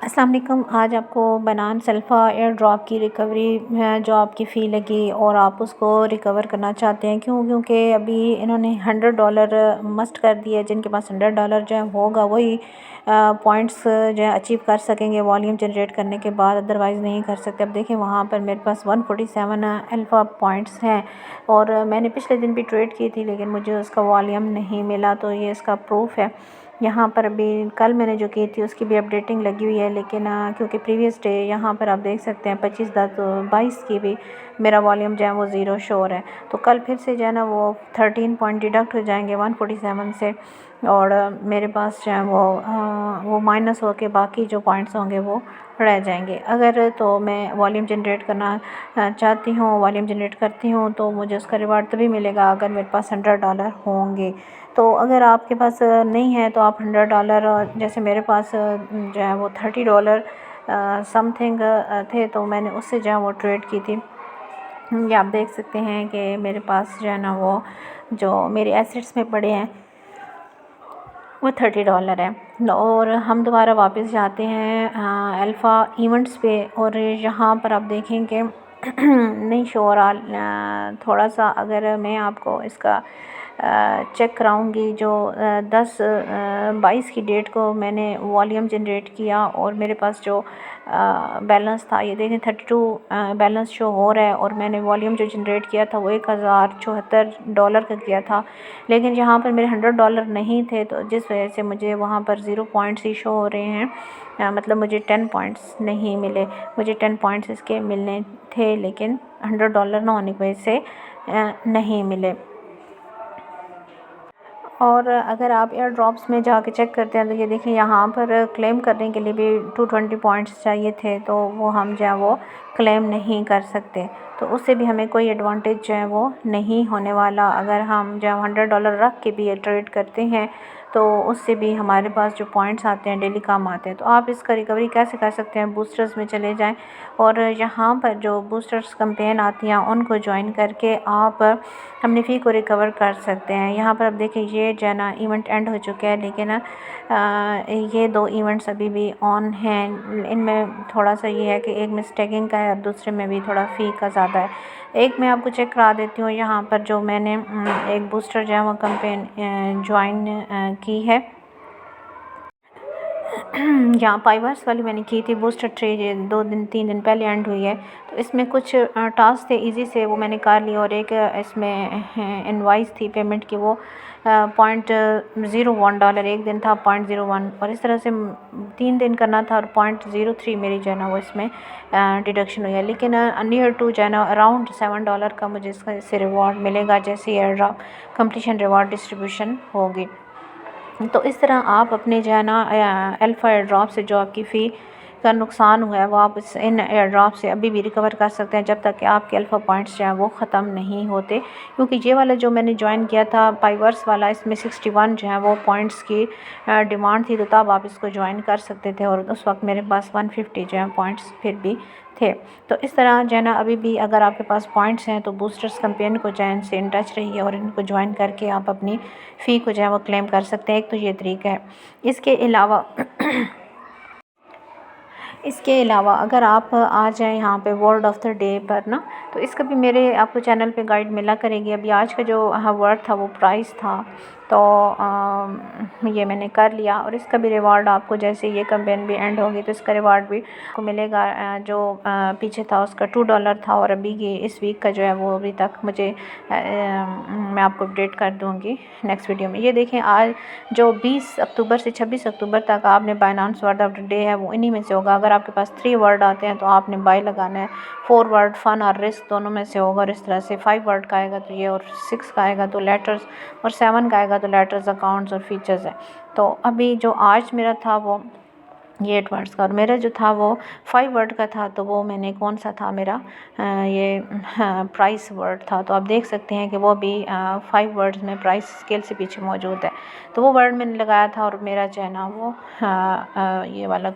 अस्सलाम वालेकुम। आज आपको बनान सल्फ़ा एयर ड्रॉप की रिकवरी जो आपकी फ़ी लगी और आप उसको रिकवर करना चाहते हैं, क्योंकि अभी इन्होंने $100 मस्ट कर दिया। जिनके पास $100 जो है होगा वही पॉइंट्स जो है अचीव कर सकेंगे वॉल्यूम जनरेट करने के बाद, अदरवाइज़ नहीं कर सकते। अब देखें वहाँ पर मेरे पास 147 अल्फ़ा पॉइंट्स हैं और मैंने पिछले दिन भी ट्रेड की थी, लेकिन मुझे उसका वॉल्यूम नहीं मिला। तो ये इसका प्रूफ है। यहाँ पर अभी कल मैंने जो की थी उसकी भी अपडेटिंग लगी हुई है, लेकिन क्योंकि प्रीवियस डे यहाँ पर आप देख सकते हैं 25/10/22 की भी मेरा वॉल्यूम जो है वो ज़ीरो शोर है। तो कल फिर से जो है ना वो 13 पॉइंट डिडक्ट हो जाएंगे 147 से, और मेरे पास जो है वो माइनस हो के बाकी जो पॉइंट्स होंगे वो रह जाएंगे। अगर तो मैं वॉल्यूम जनरेट करना चाहती हूँ, वॉल्यूम जनरेट करती हूँ, तो मुझे उसका रिवार्ड तभी मिलेगा अगर मेरे पास $100 होंगे। तो अगर आपके पास नहीं है तो आप $100, जैसे मेरे पास जो है वो $30 समथिंग थे, तो मैंने उससे जो है वो ट्रेड की थी। ये आप देख सकते हैं कि मेरे पास जो है ना वो जो मेरे एसेट्स में पड़े हैं वो $30 है। और हम दोबारा वापस जाते हैं अल्फ़ा इवेंट्स पे, और यहाँ पर आप देखेंगे नहीं शो हो रहा। थोड़ा सा अगर मैं आपको इसका चेक कराऊंगी, जो 10/22 की डेट को मैंने वॉल्यूम जनरेट किया और मेरे पास जो बैलेंस था, ये देखें 32 बैलेंस शो हो रहा है, और मैंने वॉल्यूम जो जनरेट किया था वो $1074 का किया था। लेकिन यहाँ पर मेरे $100 नहीं थे, तो जिस वजह से मुझे वहाँ पर 0 पॉइंट्स ही शो हो रहे हैं। मतलब मुझे 10 पॉइंट्स नहीं मिले। मुझे 10 पॉइंट्स इसके मिलने थे, लेकिन $100 ना होने की वजह से नहीं मिले। और अगर आप एयर ड्रॉप्स में जाके चेक करते हैं तो ये देखिए यहाँ पर क्लेम करने के लिए भी 220 पॉइंट्स चाहिए थे, तो वो हम जो है वो क्लेम नहीं कर सकते। तो उससे भी हमें कोई एडवांटेज जो है वो नहीं होने वाला। अगर हम जो है $100 रख के भी ये ट्रेड करते हैं तो उससे भी हमारे पास जो पॉइंट्स आते हैं डेली काम आते हैं। तो आप इसका रिकवरी कैसे कर सकते हैं? बूस्टर्स में चले जाएं और यहाँ पर जो बूस्टर्स कैंपेन आती हैं उनको ज्वाइन करके आप अपनी फ़ी को रिकवर कर सकते हैं। यहाँ पर अब देखिए ये जो है ना इवेंट एंड हो चुके हैं, लेकिन ये 2 इवेंट्स अभी भी ऑन हैं। इनमें थोड़ा सा ये है कि एक में स्टैकिंग का है और दूसरे में भी थोड़ा फ़ी का ज़्यादा है। एक मैं आपको चेक करा देती हूँ। यहाँ पर जो मैंने एक बूस्टर जो है वो कैंपेन ज्वाइन की है। यहाँ पाइवर्स वाली मैंने की थी बूस्टर ट्रेड, 2-3 दिन पहले एंड हुई है। तो इसमें कुछ टास्क थे इजी से, वो मैंने कर लिए, और एक इसमें इनवाइस थी पेमेंट की, वो $0.01 एक दिन था 0.01, और इस तरह से 3 दिन करना था, और 0.03 मेरी जो है ना वो इसमें डिडक्शन हुई है। लेकिन नियर टू जो है ना अराउंड $7 का मुझे इससे रिवॉर्ड मिलेगा जैसे air drop completion reward distribution होगी। तो इस तरह आप अपने जो है ना अल्फ़ा एयर ड्रॉप से जो आपकी फ़ी का नुकसान हुआ है वो आप इन एयर ड्रॉप से अभी भी रिकवर कर सकते हैं, जब तक कि आपके अल्फ़ा पॉइंट्स जो हैं वो ख़त्म नहीं होते। क्योंकि ये वाला जो मैंने ज्वाइन किया था पाइवर्स वाला, इसमें 61 जो है वो पॉइंट्स की डिमांड थी, तो तब आप इसको ज्वाइन कर सकते थे, और उस वक्त मेरे पास 150 जो है पॉइंट्स फिर भी थे। तो इस तरह जो है ना अभी भी अगर आपके पास पॉइंट्स हैं तो बूस्टर्स कैंपेन को जो है इनसे इन टच रहिए और इनको ज्वाइन करके आप अपनी फ़ी को जो है वो क्लेम कर सकते हैं। एक तो ये तरीका है। इसके अलावा अगर आप आ जाएँ यहाँ पे वर्ड ऑफ़ द डे पर ना, तो इसका भी मेरे आपको चैनल पे गाइड मिला करेगी। अभी आज का जो वर्ड था वो प्राइस था, तो ये मैंने कर लिया, और इसका भी रिवार्ड आपको जैसे ये कैंपेन भी एंड होगी तो इसका रिवार्ड भी आपको मिलेगा। जो पीछे था उसका $2 था, और अभी ये इस वीक का जो है वो अभी तक मुझे मैं आपको अपडेट कर दूँगी नेक्स्ट वीडियो में। ये देखें आज जो 20 अक्टूबर से 26 अक्टूबर तक आपने Binance word of the day है वो इन्हीं में से होगा। अगर आपके पास 3 वर्ड आते हैं तो आपने बाय लगाना है। 4 वर्ड फन और रिस्क दोनों में से होगा, और इस तरह से 5 वर्ड का आएगा तो ये, और 6 का आएगा तो लेटर्स, और 7 का आएगा तो लेटर्स, अकाउंट्स और फीचर्स है। तो अभी जो आज मेरा था वो ये 8 वर्ड्स का, और मेरा जो था वो 5 वर्ड का था, तो वो मैंने कौन सा था मेरा ये प्राइस वर्ड था। तो आप देख सकते हैं कि वो भी 5 वर्ड्स में प्राइस स्केल से पीछे मौजूद है। तो वो वर्ड मैंने लगाया था, और मेरा जो है ना वो ये वाला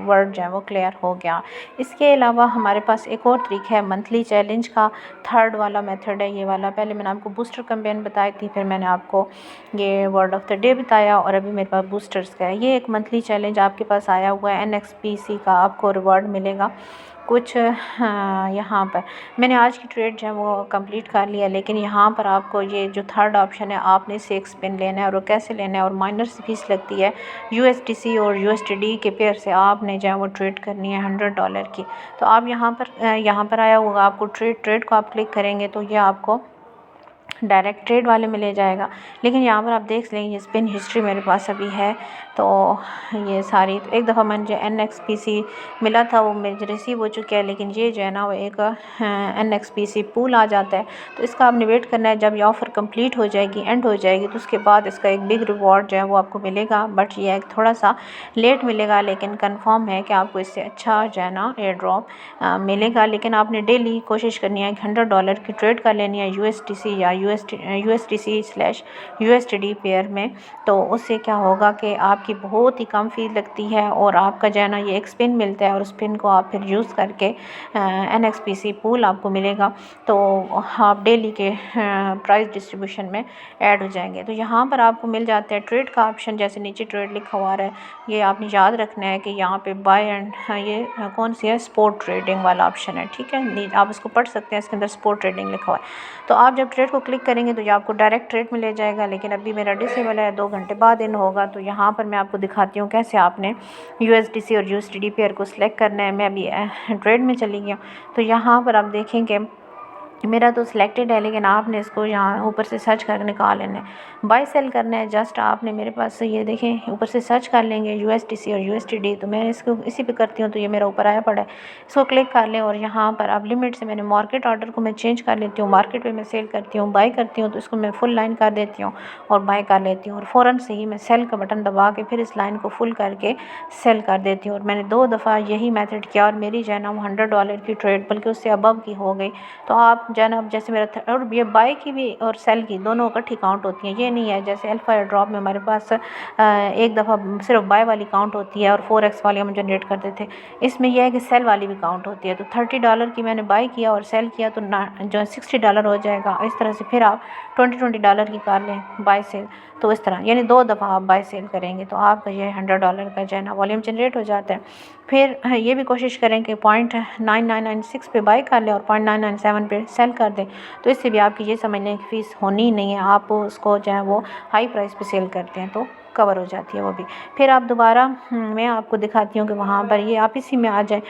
वर्ड जो है वो क्लियर हो गया। इसके अलावा हमारे पास एक और तरीका है मंथली चैलेंज का, थर्ड वाला मेथड है ये वाला। पहले मैंने आपको बूस्टर कैंपेन बताई थी, फिर मैंने आपको ये वर्ड ऑफ द डे बताया, और अभी मेरे पास बूस्टर्स का है। ये एक मंथली चैलेंज मैसेज आपके पास आया हुआ है NXPC का, आपको रिवॉर्ड मिलेगा कुछ। यहाँ पर मैंने आज की ट्रेड जो है वो कंप्लीट कर लिया, लेकिन यहाँ पर आपको ये जो थर्ड ऑप्शन है आपने इसे एक स्पिन लेना है, और वो कैसे लेना है, और माइनर से फीस लगती है USDC और USD के पेयर से आपने जो है वो ट्रेड करनी है $100 की। तो आप यहाँ पर आया होगा आपको ट्रेड को आप क्लिक करेंगे तो ये आपको डायरेक्ट ट्रेड वाले में ले जाएगा। लेकिन यहाँ पर आप देख लेंगे स्पिन हिस्ट्री मेरे पास अभी है, तो ये सारी तो एक दफ़ा मैंने जो NXPC मिला था वो मेरे रिसीव हो चुका है, लेकिन ये जो है ना वो एक NXPC पूल आ जाता है। तो इसका आपने वेट करना है, जब ये ऑफ़र कंप्लीट हो जाएगी, एंड हो जाएगी, तो उसके बाद इसका एक बिग रिवॉर्ड जो है वो आपको मिलेगा। बट ये एक थोड़ा सा लेट मिलेगा, लेकिन कंफर्म है कि आपको इससे अच्छा जो है ना एयर ड्रॉप मिलेगा। लेकिन आपने डेली कोशिश करनी है कि $100 की ट्रेड कर लेनी है USDC या USDC/USD पेयर में। तो उससे क्या होगा कि आपकी बहुत ही कम फ़ीस लगती है, और आपका जो है ना ये एक स्पिन मिलता है, और स्पिन को आप फिर यूज़ करके NXPC पूल आपको मिलेगा। तो आप डेली के प्राइस डिस्ट्रीब्यूशन में ऐड हो जाएंगे। तो यहाँ पर आपको मिल जाता है ट्रेड का ऑप्शन, जैसे नीचे ट्रेड लिखा हुआ है, ये आपने याद रखना है कि यहाँ पे बाय एंड ये कौन सी है, स्पोर्ट ट्रेडिंग वाला ऑप्शन है, ठीक है। आप इसको पढ़ सकते हैं, इसके अंदर स्पोर्ट ट्रेडिंग लिखा हुआ है। तो आप जब ट्रेड को क्लिक करेंगे तो ये आपको डायरेक्ट ट्रेड में ले जाएगा, लेकिन अभी मेरा डिसेबल है, 2 घंटे बाद इन होगा। तो यहाँ पर मैं आपको दिखाती हूँ कैसे आपने USDC और USD पेयर को सिलेक्ट करना है। मैं अभी ट्रेड में चली गई हूँ, तो यहाँ पर आप देखेंगे मेरा तो सिलेक्टेड है, लेकिन आपने इसको यहाँ ऊपर से सर्च कर निकाल लेना है, बाय सेल करना है। जस्ट आपने मेरे पास ये देखें ऊपर से सर्च कर लेंगे USDC और USD, तो मैं इसको इसी पे करती हूँ, तो ये मेरा ऊपर आया पड़ा है, इसको क्लिक कर लें। और यहाँ पर अब लिमिट से मैंने मार्केट ऑर्डर को मैं चेंज कर लेती हूँ, मार्केट पे मैं सेल करती हूँ, बाय करती हूँ, तो इसको मैं फुल लाइन कर देती हूँ और बाय कर लेती हूँ, और फ़ौरन से ही मैं सेल का बटन दबा के फिर इस लाइन को फुल करके सेल कर देती हूँ। और मैंने 2 दफ़ा यही मेथड किया, और मेरी जो है ना वो $100 की ट्रेड बल्कि उससे अबव की हो गई। तो आप जो है ना जैसे मेरा और ये बाय की भी और सेल की दोनों इकट्ठी काउंट होती हैं। ये नहीं है जैसे अल्फा एयर ड्रॉप में हमारे पास एक दफ़ा सिर्फ बाय वाली काउंट होती है और 4x वाली हम जनरेट करते थे। इसमें यह है कि सेल वाली भी काउंट होती है। तो $30 की मैंने बाय किया और सेल किया तो जो है $60 हो जाएगा। इस तरह से फिर आप $20 की कर लें बाय सेल, तो इस तरह यानी 2 दफ़ा आप बाय सेल करेंगे तो आपका ये $100 का जो है ना वॉल्यूम जनरेट हो जाता है। फिर ये भी कोशिश करें कि 0.9996 पे बाय कर लें और 0.997 पे सेल कर दें, तो इससे भी आपकी ये समझ लें कि फ़ीस होनी ही नहीं है। आप उसको जो है वो हाई प्राइस पे सेल करते हैं तो कवर हो जाती है वो भी। फिर आप दोबारा मैं आपको दिखाती हूँ कि वहाँ पर ये आप इसी में आ जाए,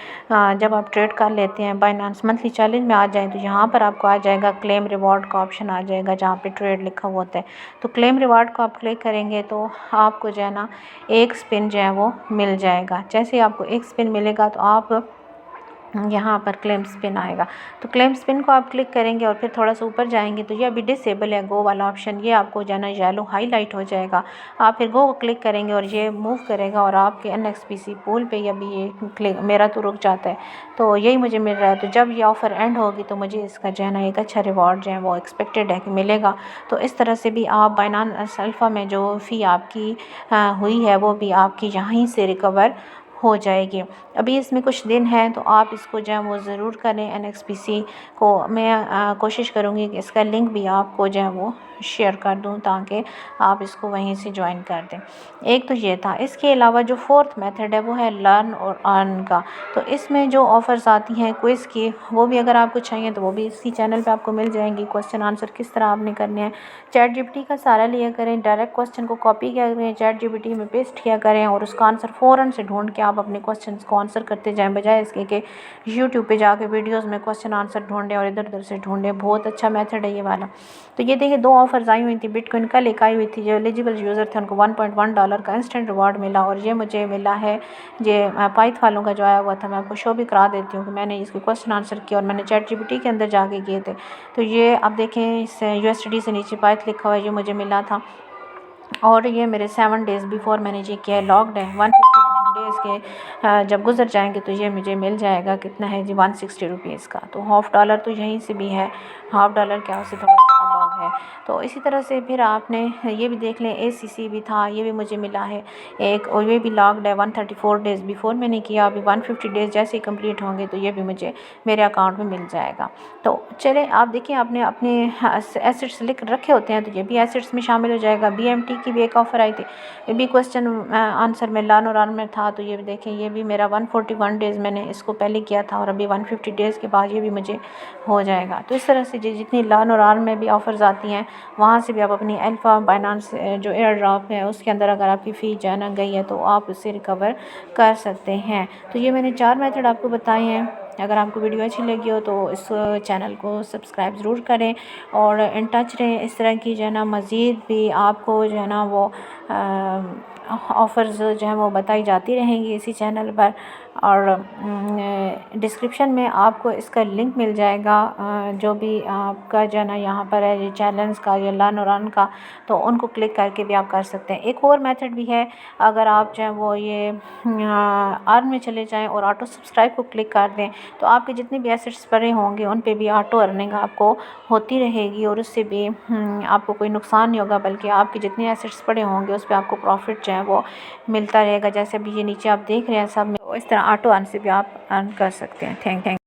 जब आप ट्रेड कर लेते हैं बाइनेंस मंथली चैलेंज में आ जाएँ तो यहाँ पर आपको आ जाएगा क्लेम रिवॉर्ड का ऑप्शन आ जाएगा, जहाँ पे ट्रेड लिखा हुआ होता है। तो क्लेम रिवॉर्ड को आप क्लिक करेंगे तो आपको जो है ना एक स्पिन जो है वो मिल जाएगा। जैसे ही आपको एक स्पिन मिलेगा तो आप यहाँ पर क्लेम स्पिन आएगा, तो क्लेम स्पिन को आप क्लिक करेंगे और फिर थोड़ा सा ऊपर जाएंगे तो ये अभी डिसेबल है गो वाला ऑप्शन, ये आपको जाना येलो हाईलाइट हो जाएगा। आप फिर गो को क्लिक करेंगे और ये मूव करेगा और आपके NXPC पूल पे अभी ये क्लिक मेरा तो रुक जाता है, तो यही मुझे मिल रहा है। तो जब ये ऑफ़र एंड होगी तो मुझे इसका जो है ना एक अच्छा रिवॉर्ड जो है वो एक्सपेक्टेड है कि मिलेगा। तो इस तरह से भी आप बाइनेंस अल्फ़ा में जो फ़ी आपकी हुई है वो भी आपकी यहीं से रिकवर हो जाएगी। अभी इसमें कुछ दिन हैं तो आप इसको जो है वो ज़रूर करें। NXPC को मैं कोशिश करूँगी कि इसका लिंक भी आपको जो है वो शेयर कर दूँ ताकि आप इसको वहीं से ज्वाइन कर दें। एक तो ये था, इसके अलावा जो फोर्थ मेथड है वो है लर्न और अर्न का। तो इसमें जो ऑफ़र्स आती हैं क्विज़ की वो भी अगर आपको चाहिए तो वो भी इसी चैनल पे आपको मिल जाएंगी। क्वेश्चन आंसर किस तरह आपने करने हैं, ChatGPT का सहारा लिया करें, डायरेक्ट क्वेश्चन को कॉपी किया करें, ChatGPT में पेस्ट किया करें और उसका आंसर फ़ौरन से ढूंढ के आप अपने क्वेश्चन को आंसर करते जाएं, बजाय इसके कि यूट्यूब पे जाके वीडियोस में क्वेश्चन आंसर ढूंढें और इधर उधर से ढूंढें। बहुत अच्छा मेथड है ये वाला। तो ये देखिए 2 ऑफर्स आई हुई थी। बिटकॉइन कल एक आई हुई थी, जो एलिजिबल यूज़र थे उनको $1.1 का इंस्टेंट रिवार्ड मिला, और ये मुझे मिला है ये पाइथ वालों का जो आया हुआ था। मैं आपको शो भी करा देती हूँ कि मैंने इसके क्वेश्चन आंसर किया और मैंने ChatGPT के अंदर जाके किए थे। तो ये आप देखें इस USD से नीचे पाइथ लिखा हुआ है, ये मुझे मिला था और ये मेरे 7 डेज़ बिफोर मैंने ये किया है। लॉक्ड है 150 डेज़ के जब गुजर जाएंगे तो ये मुझे मिल जाएगा। कितना है जी, $160 का। तो $1/2 तो यहीं से भी है, $1/2 क्या उससे थोड़ा सा अबव है। है। तो इसी तरह से फिर आपने ये भी देख लें, ACC भी था, ये भी मुझे मिला है एक, और ये भी लॉक्ड है 134 डेज़ बिफोर मैंने किया। अभी 150 डेज़ जैसे ही कंप्लीट होंगे तो ये भी मुझे मेरे अकाउंट में मिल जाएगा। तो चलें, आप देखिए आपने अपने एसेट्स लिख रखे होते हैं तो ये भी एसेट्स में शामिल हो जाएगा। BMT की भी एक ऑफ़र आई थी, ये भी क्वेश्चन आंसर में लान और आन में था। तो ये भी देखें, ये भी मेरा 141 डेज़ मैंने इसको पहले किया था और अभी 150 डेज़ के बाद ये भी मुझे हो जाएगा। तो इस तरह से जितनी लान और आन में भी ऑफ़र्स आती हैं वहाँ से भी आप अपनी अल्फ़ा बाइनेंस जो एयर ड्रॉप है उसके अंदर अगर आपकी फ़ी जाना गई है तो आप उसे रिकवर कर सकते हैं। तो ये मैंने 4 मेथड आपको बताए हैं। अगर आपको वीडियो अच्छी लगी हो तो इस चैनल को सब्सक्राइब ज़रूर करें और इन टच रहें। इस तरह की जो है ना मज़ीद भी आपको जो है ना वो ऑफ़र्स जो हैं वो बताई जाती रहेंगी इसी चैनल पर। और डिस्क्रिप्शन में आपको इसका लिंक मिल जाएगा, जो भी आपका जो है ना यहाँ पर है ये चैलेंज का, ये लर्न और अर्न का, तो उनको क्लिक करके भी आप कर सकते हैं। एक और मेथड भी है, अगर आप जो है वो ये अर्न में चले जाएं और ऑटो सब्सक्राइब को क्लिक कर दें तो आपके जितने भी एसेट्स पड़े होंगे उन पे भी ऑटो अर्निंग आपको होती रहेगी और उससे भी आपको कोई नुकसान नहीं होगा, बल्कि आपके जितने एसेट्स पड़े होंगे उस पर आपको प्रॉफिट जो है वो मिलता रहेगा। जैसे अभी ये नीचे आप देख रहे हैं सब में, इस तरह ऑटो अर्न से भी आप अर्न कर सकते हैं। थैंक